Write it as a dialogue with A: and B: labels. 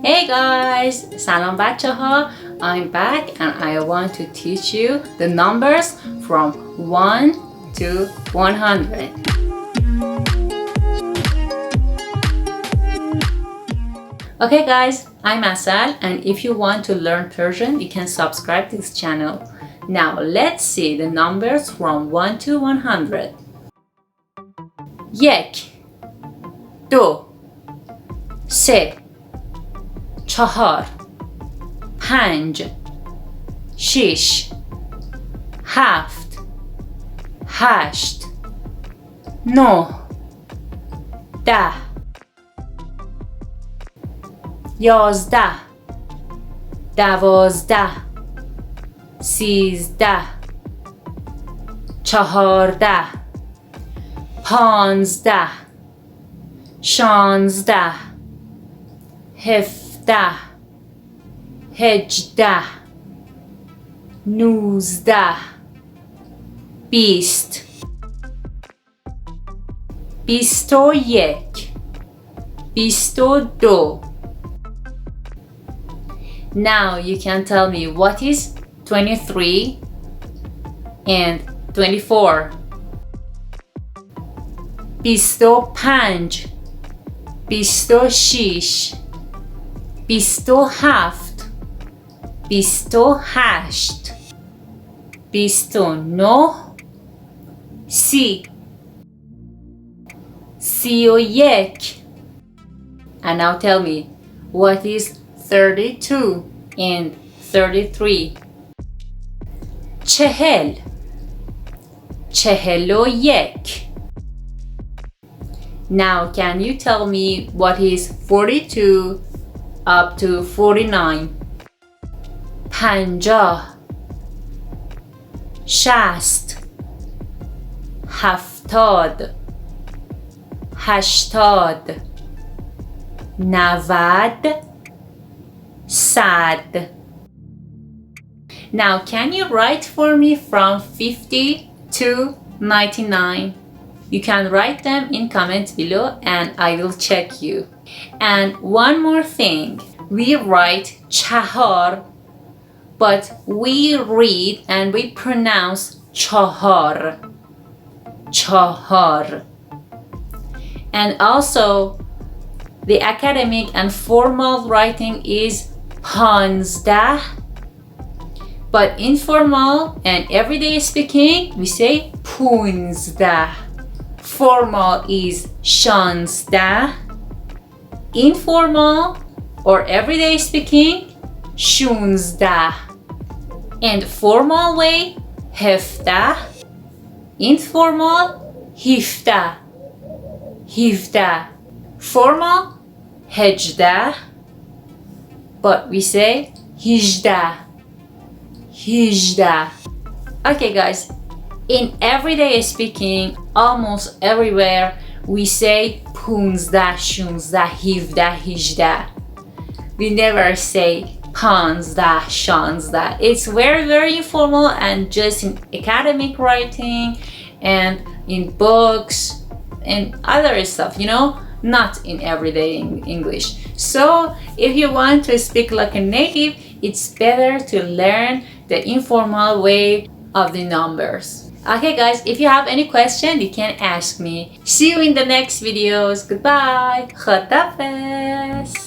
A: Hey guys, salam bacha ha. I'm back and I want to teach you the numbers from 1 to 100. Okay guys, I'm Asal, and if you want to learn Persian, you can subscribe to this channel. Now let's see the numbers from 1 to 100. یک دو سه چهار پنج شش هفت هشت نه ده یازده دوازده سیزده چهارده پانزده شانزده هفده هجده نوزده بیست بیست و یک بیست و دو. Now you can tell me what is 23 and 24. بیست و پنج بیست و شش بیست و هفت بیست و هشت بیست و نه سی و یک. And now tell me what is 32 and 33. چهل چهل و یک. Now can you tell me what is 42 up to 49? پنجاه شصت هفتاد هشتاد نود صد. Now can you write for me from 50 to 99? You can write them in comments below and I will check you. And one more thing, we write chahar, but we read and we pronounce chahar. Chahar. And also, the academic and formal writing is panzdah, but informal and everyday speaking, we say punzdah. Formal is shanzdah. Informal or everyday speaking, shunzdah. And formal way, hefdah. Informal, hifdah. Hifdah. Formal, hejdah. But we say hijdah. Hijdah. Okay guys, in everyday speaking, almost everywhere, we say punzdah, shunzdah, hivdah, hijdah. We never say panzdah, shanzdah. It's very informal and just in academic writing and in books and other stuff, not in everyday English. So if you want to speak like a native, it's better to learn the informal way of the numbers. Okay guys, if you have any question, you can ask me. See you in the next videos. Goodbye. Khodafez.